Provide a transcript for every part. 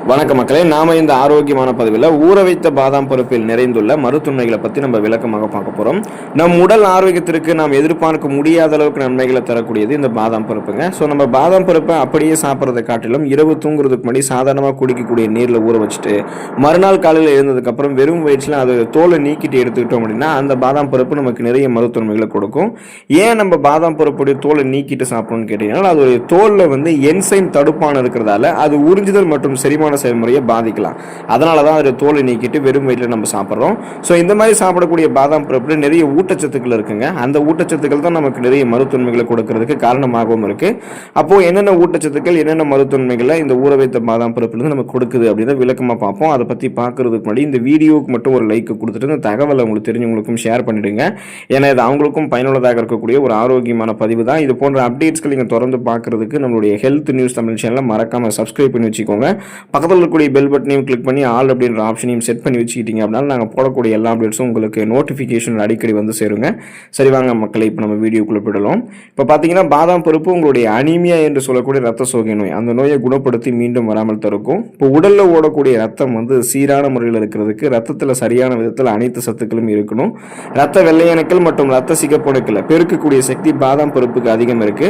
வணக்கம் மக்களே, நாம இந்த ஆரோக்கியமான பதிவில் ஊற வைத்த பாதாம் பருப்பில் நிறைந்துள்ள மருத்துவமைகளை பற்றி நம்ம விளக்கமாக பார்க்க போகிறோம். நம் உடல் ஆரோக்கியத்திற்கு நாம் எதிர்பார்க்க முடியாத அளவுக்கு நன்மைகளை தரக்கூடியது இந்த பாதாம் பருப்புங்க. ஸோ நம்ம பாதாம் பருப்பை அப்படியே சாப்பிட்றதை காட்டிலும் இரவு தூங்குறதுக்கு முன்னாடி சாதாரணமாக குடிக்கக்கூடிய நீரில் ஊற வச்சுட்டு மறுநாள் காலையில் எழுந்ததுக்கப்புறம் வெறும் வயிற்றில் அது தோலை நீக்கிட்டு எடுத்துக்கிட்டோம் அப்படின்னா அந்த பாதாம் பருப்பு நமக்கு நிறைய மருத்துவமைகளை கொடுக்கும். ஏன் நம்ம பாதாம் பருப்புடைய தோலை நீக்கிட்டு சாப்பிடணும்னு கேட்டீங்கன்னா, அது ஒரு தோலில் வந்து என்சைம் தடுப்பான இருக்கிறதால அது உறிஞ்சுதல் மற்றும் செரிமான செயல்முறையை பாதிக்கலாம். அதனால தான் அதை தோலை நீக்கிட்டு வெறும் வயிற்றில் நம்ம சாப்பிட்றோம். ஸோ இந்த மாதிரி சாப்பிடக்கூடிய பாதாம் பருப்பில் நிறைய ஊட்டச்சத்துக்கள் இருக்குங்க. அந்த ஊட்டச்சத்துக்கள் தான் நமக்கு நிறைய மருத்துவமைகளை கொடுக்கறதுக்கு காரணமாகவும் இருக்கு. அப்போ என்னென்ன ஊட்டச்சத்துக்கள் என்னென்ன மருத்துவமைகளை இந்த ஊற வைத்த பாதாம் பருப்பிலிருந்து நமக்கு கொடுக்குது அப்படின்னு விளக்கமாக பார்ப்போம். அதை பற்றி பார்க்கறதுக்கு முன்னாடி இந்த வீடியோவுக்கு மட்டும் ஒரு லைக் கொடுத்துட்டு இந்த தகவலை உங்களுக்கு தெரிஞ்சவங்களுக்கும் ஷேர் பண்ணிடுங்க. ஏன்னா இது அவங்களுக்கும் பயனுள்ளதாக இருக்கக்கூடிய ஒரு ஆரோக்கியமான பதிவு தான். இது போன்ற அப்டேட்ஸ்கள் நீங்கள் தொடர்ந்து பார்க்கறதுக்கு நம்மளுடைய ஹெல்த் நியூஸ் தமிழ் சேனலை மறக்காம சப்ஸ்கிரைப் பண்ணி வச்சுக்கோங்க. பக்கத்தில் இருக்கக்கூடிய பெல் பட்டனையும் கிளிக் பண்ணி ஆல் அப்படின்ற ஆப்ஷனையும் செட் பண்ணி வச்சுக்கிட்டீங்க அப்படின்னா நாங்கள் போடக்கூடிய எல்லா அப்டேட்ஸும் உங்களுக்கு நோட்டிஃபிகேஷன் அடிக்கடி வந்து சேருங்க. சரி வாங்க மக்களை, இப்போ நம்ம வீடியோக்குள்ளே போயிடலாம். இப்போ பார்த்தீங்கன்னா பாதாம் பருப்பு உங்களுடைய அனீமியா என்று சொல்லக்கூடிய ரத்த சோகை நோய், அந்த நோயை குணப்படுத்தி மீண்டும் வராமல் தடுக்கும். இப்போ உடலில் ஓடக்கூடிய ரத்தம் வந்து சீரான முறையில் இருக்கிறதுக்கு ரத்தத்தில் சரியான விதத்தில் அனைத்து சத்துக்களும் இருக்கணும். ரத்த வெள்ளையணுக்கள் மற்றும் ரத்த சிகப்பணுக்களை பெருக்கக்கூடிய சக்தி பாதாம் பருப்புக்கு அதிகம் இருக்கு.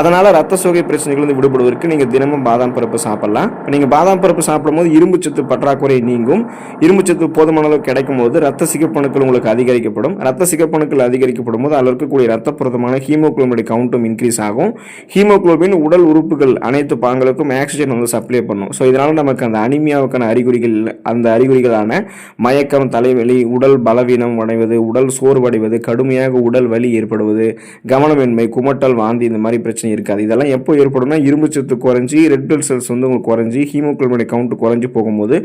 அதனால ரத்த சோகை பிரச்சனைகள் விடுபடுவதற்கு நீங்கள் தினமும் பாதாம் பருப்பு சாப்பிடலாம். நீங்கள் பாதாம் பருப்பு சாப்பிடும்போது இரும்புச்சத்து பற்றாக்குறை நீங்கும். இரும்புச்சத்து போதுமான அளவு கிடைக்கும் போது ரத்த சிகப்பணுக்கள் உங்களுக்கு அதிகரிக்கப்படும். ரத்த சிகப்பணுக்கள் அதிகரிக்கப்படும் போது அதில் இருக்கக்கூடிய ரத்த புரதமான ஹீமோகுளோபின் கவுண்ட்டும் இன்க்ரீஸ் ஆகும். ஹீமோகுளோபின் உடல் உறுப்புகள் அனைத்து பாகங்களுக்கும் ஆக்சிஜன் வந்து சப்ளை பண்ணும். ஸோ இதனால நமக்கு அந்த அனிமியாவுக்கான அறிகுறிகளான மயக்கம், தலைவலி, உடல் பலவீனம் அடைவது, உடல் சோர்வடைவது, கடுமையாக உடல் வலி ஏற்படுவது, கவனமின்மை, குமட்டல், வாந்தி, இந்த மாதிரி பிரச்சனை இருக்காது. இதெல்லாம் எப்போ ஏற்படும்னா இரும்புச்சத்து குறைஞ்சி ரெட் பிளட் செல்ஸ் வந்து உங்களுக்கு குறைஞ்சி ஹீமோகுளோபின் கவுண்ட் குறைஞ்சி போகும்போது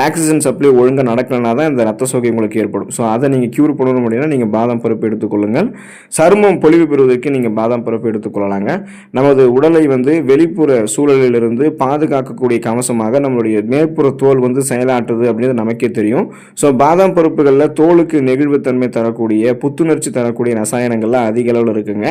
ஆக்சிஜன் சப்ளை ஒழுங்காக நடக்கலனா தான் இந்த ரத்த சோகை உங்களுக்கு ஏற்படும். ஸோ அதை நீங்கள் கியூர் பண்ணணும் அப்படின்னா நீங்கள் பாதாம் பருப்பு எடுத்துக்கொள்ளுங்கள். சருமம் பொலிவு பெறுவதற்கு நீங்கள் பாதாம் பருப்பு எடுத்துக்கொள்ளலாங்க. நமது உடலை வந்து வெளிப்புற சூழலிலிருந்து பாதுகாக்கக்கூடிய கவசமாக நம்மளுடைய மேற்புற தோல் வந்து செயலாற்றுது அப்படின்றது நமக்கே தெரியும். ஸோ பாதாம் பருப்புகளில் தோலுக்கு நெகிழ்வுத்தன்மை தரக்கூடிய, புத்துணர்ச்சி தரக்கூடிய ரசாயனங்கள்லாம் அதிக அளவில் இருக்குங்க.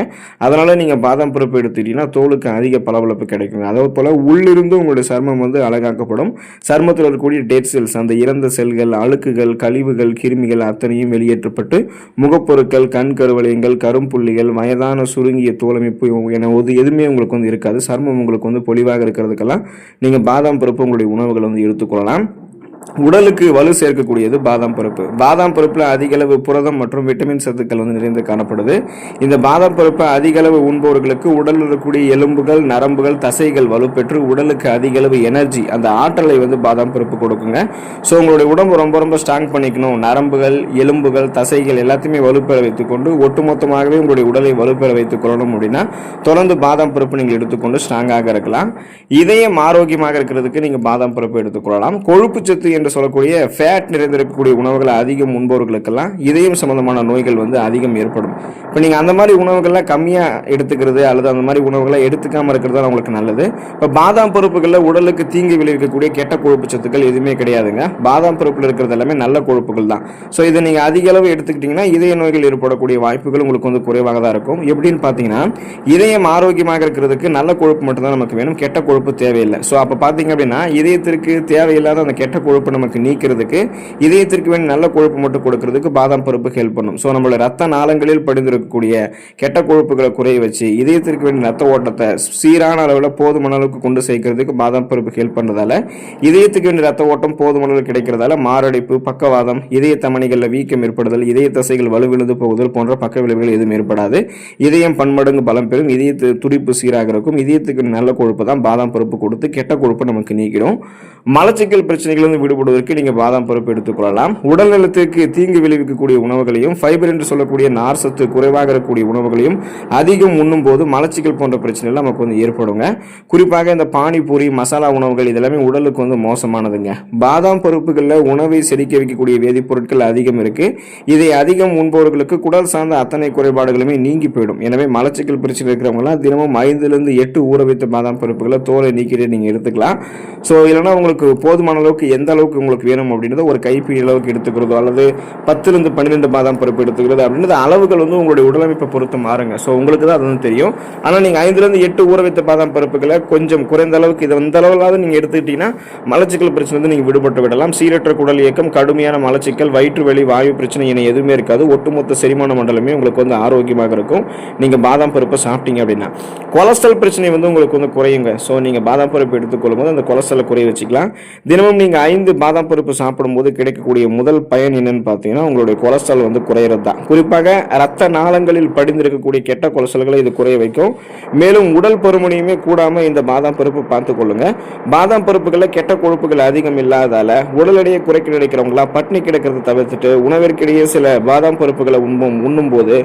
அதனால் நீங்கள் பாதாம் பருப்பு எடுத்துக்கிட்டீங்கன்னா தோலுக்கு அதிக பளபளப்பு கிடைக்குங்க. அதே போல் உள்ளிருந்து உங்களுடைய சருமம் வந்து அழகாக்கப்படும். சருமத்தில் இருக்கக்கூடிய டெட் செல்ஸ், அந்த இறந்த செல்கள், அழுக்குகள், கழிவுகள், கிருமிகள் அத்தனையும் வெளியேற்றப்பட்டு முகப்பொருட்கள், கண் கருவளையங்கள், கரும்புள்ளிகள், வயதான சுருங்கிய தோலமைப்பு என எதுவுமே உங்களுக்கு வந்து இருக்காது. சருமம் உங்களுக்கு வந்து பொலிவாக இருக்கிறதுக்கெல்லாம் நீங்கள் பாதாம் பருப்பு உங்களுடைய உணவுகளை வந்து எடுத்துக்கொள்ளலாம். உடலுக்கு வலு சேர்க்கக்கூடியது பாதாம் பருப்பு. பாதாம் பருப்பில் அதிக அளவு புரதம் மற்றும் விட்டமின் சத்துக்கள் வந்து நிறைந்து காணப்படுது. இந்த பாதாம் பருப்பை அதிக அளவு உண்பவர்களுக்கு உடலில் இருக்கக்கூடிய எலும்புகள், நரம்புகள், தசைகள் வலுப்பெற்று உடலுக்கு அதிக அளவு எனர்ஜி, அந்த ஆற்றலை வந்து பாதாம் பருப்பு கொடுக்குங்க. ஸோ உங்களுடைய உடம்பு ரொம்ப ரொம்ப ஸ்ட்ராங் பண்ணிக்கணும், நரம்புகள், எலும்புகள், தசைகள் எல்லாத்தையுமே வலுப்பெற வைத்துக்கொண்டு ஒட்டுமொத்தமாகவே உங்களுடைய உடலை வலுப்பெற வைத்துக் கொள்ளணும் அப்படின்னா தொடர்ந்து பாதாம் பருப்பு நீங்கள் எடுத்துக்கொண்டு ஸ்ட்ராங்காக இருக்கலாம். இதயம் ஆரோக்கியமாக இருக்கிறதுக்கு நீங்கள் பாதாம் பருப்பு எடுத்துக்கொள்ளலாம். கொழுப்பு சத்து என்று சொல்லக்கூடிய ஃபேட் நிறைந்திருக்கக்கூடிய உணவுகளை அதிகம் உண்பவர்களுக்கெல்லாம் இதயம் சம்பந்தமான நோய்கள் வந்து அதிகம் ஏற்படும். இப்போ நீங்கள் அந்த மாதிரி உணவுகள்லாம் கம்மியாக எடுத்துக்கிறது அல்லது அந்த மாதிரி உணவுகளை எடுத்துக்காமல் இருக்கிறது தான் உங்களுக்கு நல்லது. இப்போ பாதாம் பருப்புகளில் உடலுக்கு தீங்கு விளைவிக்கக்கூடிய கெட்ட கொழுப்பு சத்துக்கள் எதுவுமே கிடையாதுங்க. பாதாம் பருப்பில் இருக்கிறது எல்லாமே நல்ல கொழுப்புகள் தான். ஸோ இதை நீங்கள் அதிக அளவு எடுத்துக்கிட்டிங்கன்னா இதய நோய்கள் ஏற்படக்கூடிய வாய்ப்புகள் உங்களுக்கு வந்து குறைவாக தான் இருக்கும். எப்படின்னு பார்த்தீங்கன்னா, இதயம் ஆரோக்கியமாக இருக்கிறதுக்கு நல்ல கொழுப்பு மட்டும்தான் நமக்கு வேணும், கெட்ட கொழுப்பு தேவையில்லை. ஸோ அப்போ பார்த்தீங்க அப்படின்னா இதயத்திற்கு தேவையில்லாத அந்த கெட்ட கொழுப்பு நமக்கு நீக்கிறதுக்கு, இதயத்திற்கு வேண்டிய நல்ல கொழுப்பு மட்டும் கொடுக்கிறதுக்கு பாதாம் பருப்பு ஹெல்ப் பண்ணும். ஸோ நம்மளோட ரத்த நாளங்களில் படிந்திருக்கக்கூடிய கெட்ட கொழுப்புகளை குறைய வச்சு இதயத்திற்கு வேண்டிய ரத்த ஓட்டத்தை சீரான அளவில் போதுமான அளவுக்கு கொண்டு சேர்க்கிறதுக்கு பாதாம் பருப்பு ஹெல்ப் பண்ணுறதால இதயத்துக்கு வேண்டிய ரத்த ஓட்டம் போதுமான அளவு கிடைக்கிறதால மாரடைப்பு, பக்கவாதம், இதய தமனிகளில் வீக்கம் ஏற்படுதல், இதய தசைகள் வலுவிழுந்து போகுதல் போன்ற பக்க விளைவுகள் எதுவும் ஏற்படாது. இதயம் பன்மடங்கு பலம் பெறும், இதய துடிப்பு சீராக இருக்கும். இதயத்துக்கு நல்ல கொழுப்பு தான் பாதாம் பருப்பு கொடுத்து கெட்ட கொழுப்பு நமக்கு நீக்கிடும். மலச்சிக்கல் பிரச்சனைகள் வந்து விடுபடுவதற்கு நீங்க பாதாம் பருப்பு எடுத்துக்கொள்ளலாம். உடல் நலத்திற்கு தீங்கு விளைவிக்கக்கூடிய உணவுகளையும், ஃபைபர் என்று சொல்லக்கூடிய நார் சத்து குறைவாக இருக்கக்கூடிய உணவுகளையும் அதிகம் உண்ணும் போது மலச்சிக்கல் போன்ற பிரச்சனைகள் நமக்கு வந்து ஏற்படுங்க. குறிப்பாக இந்த பானிபூரி, மசாலா உணவுகள் இதெல்லாமே உடலுக்கு வந்து மோசமானதுங்க. பாதாம் பருப்புகளில் உணவை செரிக்க வைக்கக்கூடிய வேதிப்பொருட்கள் அதிகம் இருக்கு. இதை அதிகம் உண்பவர்களுக்கு குடல் சார்ந்த அத்தனை குறைபாடுகளுமே நீங்கி போயிடும். எனவே மலச்சிக்கல் பிரச்சனை இருக்கிறவங்களாம் தினமும் 5 to 8 ஊற வைத்த பாதாம் பருப்புகளை தோலை நீக்கிட்டு நீங்க எடுத்துக்கலாம். ஸோ இல்லைன்னா உங்களுக்கு உங்களுக்கு போதுமான அளவுக்கு எந்த அளவுக்கு உங்களுக்கு வேணும் அப்படின்றத ஒரு கைப்பிடி அளவுக்கு எடுத்துக்கிறதோ அல்லது 10லிருந்து 12 பாதாம் பருப்பு எடுத்துக்கிறது அப்படின்றது அளவுகள் வந்து உங்களுடைய உடலமைப்பை பொறுத்து மாறுங்க. ஸோ உங்களுக்கு தான் அது வந்து தெரியும். ஆனால் நீங்கள் 5லிருந்து 8 ஊற வைத்த பாதாம் பருப்புகளை கொஞ்சம் குறைந்த அளவுக்கு இதை இந்த அளவுலாவது நீங்கள் எடுத்துக்கிட்டீங்கன்னா மலச்சிக்கல் பிரச்சனை வந்து நீங்கள் விடுபட்டு விடலாம். சீரற்ற குடல் இயக்கம், கடுமையான மலச்சிக்கல், வயிற்று வலி, வாயு பிரச்சனை என எதுவுமே இருக்காது. ஒட்டுமொத்த செரிமான மண்டலமே உங்களுக்கு வந்து ஆரோக்கியமாக இருக்கும் நீங்கள் பாதாம் பருப்பை சாப்பிட்டீங்க அப்படின்னா. கொலஸ்ட்ரால் பிரச்சனை வந்து உங்களுக்கு வந்து குறையுங்க. ஸோ நீங்கள் பாதாம் பருப்பு எடுத்துக்கொள்ளும் போது அந்த கொலஸ்ட்ராலை குறைய வச்சுக்கலாம். தினமும் நீங்கள் 5 பாதாம் பருப்பு சாப்பிடும்போது கிடைக்கக்கூடிய முதல் பயன் என்னன்னு பார்த்தீங்கன்னா உங்களுடைய கொலஸ்ட்ரால் வந்து குறையிறது தான். குறிப்பாக ரத்த நாளங்களில் படிந்திருக்கக்கூடிய கெட்ட கொலஸ்ட்ரால்களை இது குறைய வைக்கும். மேலும் உடல் பருமனையுமே கூடாமல் இந்த பாதாம் பருப்பு பார்த்துக் கொள்ளுங்க. பாதாம் பருப்புகளில் கெட்ட கொழுப்புகள் அதிகம் இல்லாதால உடல் எடையை குறைக்க நினைக்கிறவங்களா பட்னி கிடக்கிறத தவிர்த்துட்டு உணவிற்கிடையே சில பாதாம் பருப்புகளை உண்ணும் போது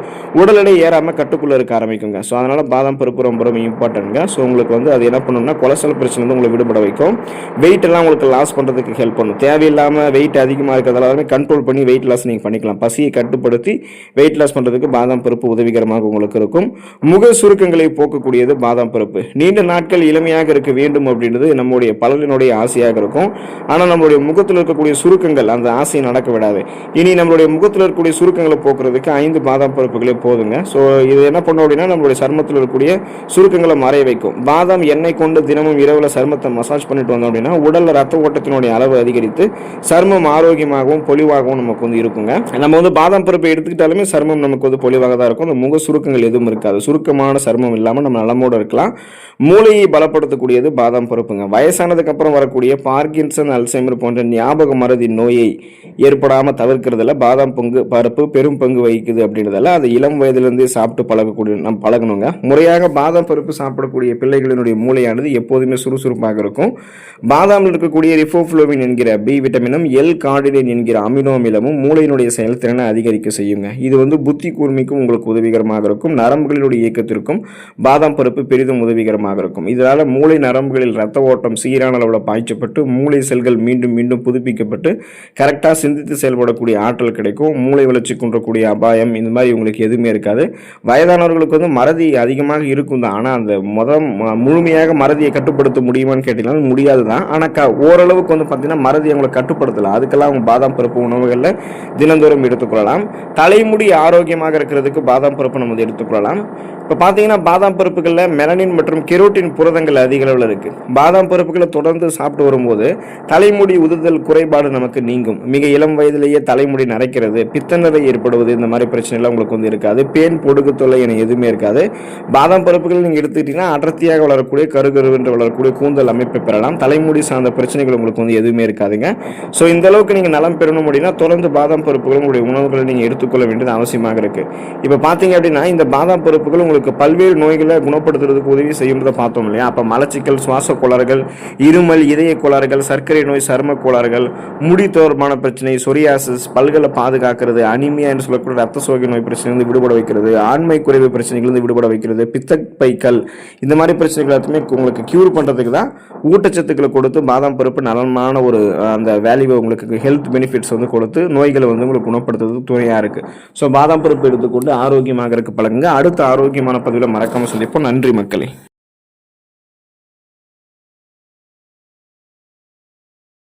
உடல் எடை ஏறாமல் கட்டுக்குள்ளே இருக்க ஆரம்பிக்குங்க. ஸோ அதனால் பாதாம் பருப்பு ரொம்ப ரொம்ப இம்பார்ட்டன்ட்ங்க. ஸோ உங்களுக்கு வந்து அது என்ன பண்ணணும்னா கொலஸ்ட்ரால் பிரச்சனை வந்து உங்களை விடுபட வைக்கும். வெயிட் எல்லாம் உங்களுக்கு லாஸ் பண்ணுறதுக்கு ஹெல்ப் பண்ணும். தேவையில்லாமல் வெயிட் அதிகமாக இருக்கிறதாலுமே கண்ட்ரோல் பண்ணி வெயிட் லாஸ் நீங்கள் பண்ணிக்கலாம். பசியை கட்டுப்படுத்தி வெயிட் லாஸ் பண்ணுறதுக்கு பாதாம் பருப்பு உதவிகரமாக உங்களுக்கு இருக்கும். முக சுருக்கங்களை போக்கக்கூடியது பாதாம் பருப்பு. நீண்ட நாட்கள் இளமையாக இருக்க வேண்டும் அப்படின்றது நம்முடைய பலரினுடைய ஆசையாக இருக்கும். ஆனால் நம்மளுடைய முகத்தில் இருக்கக்கூடிய சுருக்கங்கள் அந்த ஆசையை நடக்க விடாது. இனி நம்மளுடைய முகத்தில் இருக்கக்கூடிய சுருக்கங்களை போக்குறதுக்கு 5 பாதாம் பருப்புகளே போதுங்க. ஸோ இது என்ன பண்ணும் அப்படின்னா நம்மளுடைய சருமத்தில் இருக்கக்கூடிய சுருக்கங்களை மறைய வைக்கும். பாதாம் எண்ணெய் கொண்டு தினமும் இரவுல சருமத்தை மசாஜ் பண்ணிட்டு வந்தோம் அப்படின்னா உடல்ல ரத்த ஓட்டத்தினுடைய அளவு அதிகரித்து சருமம் ஆரோக்கியமாகவும் பொலிவாகவும் நமக்கு வந்து இருக்குங்க. நம்ம வந்து பாதாம் பருப்பை எடுத்துக்கிட்டாலுமே சருமம் நமக்கு வந்து பொலிவாக தான் இருக்கும். அந்த முக சுருக்கங்கள் எதுவும் இருக்காது. சுருக்கமான சருமம் இல்லாமல் நம்ம நலமோடு இருக்கலாம். மூளையை பலப்படுத்தக்கூடியது பாதாம் பருப்புங்க. வயசானதுக்கு அப்புறம் வரக்கூடிய பார்க்கின்சன், அல்சைமர் போன்ற ஞாபக மறதி நோயை ஏற்படாமல் தவிர்க்கிறதுல பாதாம் பருப்பு பெரும் பங்கு வகிக்குது அப்படின்றதால அதை இளம் வயதிலிருந்தே சாப்பிட்டு நம்ம பழகணுங்க. முறையாக பாதாம் பருப்பு சாப்பிடக்கூடிய பிள்ளைகளினுடைய மூளையானது எப்போதுமே சுறுசுறுப்பாக இருக்கும். பாதாமில் இருக்கக்கூடிய ரிபோஃப்ளோவின் என்கிற பி விட்டமினும் எல் கார்டினைன் என்கிற அமினோ அமிலமும் மூளையினுடைய செயல்திறனை அதிகரிக்க செய்யுங்க. இது வந்து புத்தி கூர்மைக்கும் உங்களுக்கு உதவிகரமாக இருக்கும். நரம்புகளினுடைய இயக்கத்திற்கும் பாதாம் பருப்பு பெரிதும் உதவிகரமாக இருக்கும். இதனால மூளை நரம்புகளில் ரத்த ஓட்டம் சீரான அளவில் பாய்ச்சப்பட்டு மூளை செல்கள் மீண்டும் மீண்டும் புதுப்பிக்கப்பட்டு கரெக்டாக சிந்தித்து செயல்படக்கூடிய ஆற்றல் கிடைக்கும். மூளை வளர்ச்சி குன்றக்கூடிய அபாயம் இந்த மாதிரி உங்களுக்கு எதுவுமே இருக்காது. வயதானவர்களுக்கு வந்து மறதி அதிகமாக இருக்கும் தான். ஆனால் அந்த முழுமையாக மறதியை கட்டுப்படுத்த முடியுமான்னு கேட்டீங்கன்னா முடியாது தான். ஆனால் ஓரளவுக்கு வந்து பார்த்தீங்கன்னா மறதி அவங்களை கட்டுப்படுத்தலாம். அதுக்கெல்லாம் அவங்க பாதாம் பருப்பு உணவுகளில் தினந்தோறும் எடுத்துக்கொள்ளலாம். தலைமுடி ஆரோக்கியமாக இருக்கிறதுக்கு பாதாம் பருப்பு நம்ம எடுத்துக்கொள்ளலாம். இப்போ பார்த்தீங்கன்னா பாதாம் பருப்புகளில் மெலனின் மற்றும் கெரோட்டின் புரதங்கள் அதிக அளவில் இருக்குது. பாதாம் பருப்புகளை தொடர்ந்து சாப்பிட்டு வரும்போது தலைமுடி உதுதல் குறைபாடு நமக்கு நீங்கும். மிக இளம் வயதிலேயே தலைமுடி நரைக்கிறது, பித்தநரை ஏற்படுவது இந்த மாதிரி பிரச்சனைலாம் உங்களுக்கு வந்து இருக்காது. பேன், பொடுகு தொல்லை என எதுவுமே இருக்காது. பாதாம் பருப்புகள் நீங்கள் எடுத்துக்கிட்டீங்கன்னா அடர்த்தியாக வளரக்கூடிய கருகருவென்று வளரக்கூடிய கூந்தல் அமைப்பை பெறலாம். தலைமுடி சார்ந்த பிரச்சனைகள் உங்களுக்கு வந்து எதுவுமே இருக்காதுங்க. ஸோ இந்த அளவுக்கு நீங்கள் நலம் பெறணும் அப்படின்னா தொடர்ந்து பாதாம் பருப்புகள் உங்களுடைய உணவுகளை நீங்கள் எடுத்துக்கொள்ள வேண்டியது அவசியமாக இருக்குது. இப்போ பார்த்தீங்க அப்படின்னா இந்த பாதாம் பருப்புகள் உங்களுக்கு பல்வேறு நோய்களை குணப்படுத்துறதுக்கு உதவி செய்யுன்றதை பார்த்தோம் இல்லையா. அப்போ மலச்சிக்கல், சுவாச கோளாறுகள், இருமல், இதய கோளாறுகள், சர்க்கரை நோய், சரும கோளாறுகள், முடி தொடர்பான பிரச்சனை, சொரியாசிஸ், பல்களை பாதுகாக்கிறது, அனிமியா என்று சொல்லக்கூடிய ரத்த சோகை நோய் பிரச்சனையிலிருந்து விடுபட வைக்கிறது, ஆண்மை குறைவு பிரச்சனைகளிலிருந்து விடுபட வைக்கிறது, பித்தப்பைக்கல் இந்த மாதிரி பிரச்சனைகள் எல்லாத்தையுமே உங்களுக்கு கியூர் பண்ணுறதுக்கு தான் ஊட்டச்சத்துக்களை கொடுத்து பாதாம் பருப்பு நலமான ஒரு அந்த வேல்யூவை உங்களுக்கு ஹெல்த் பெனிஃபிட்ஸ் வந்து கொடுத்து நோய்களை வந்து உங்களுக்கு குணப்படுத்துறதுக்கு துணையாக இருக்குது. ஸோ பாதாம் பருப்பு எடுத்துக்கொண்டு ஆரோக்கியமாக இருக்க பழகுங்க. அடுத்த ஆரோக்கியமான பதிவில் மறக்காமல் சந்திப்போம். நன்றி மக்களே.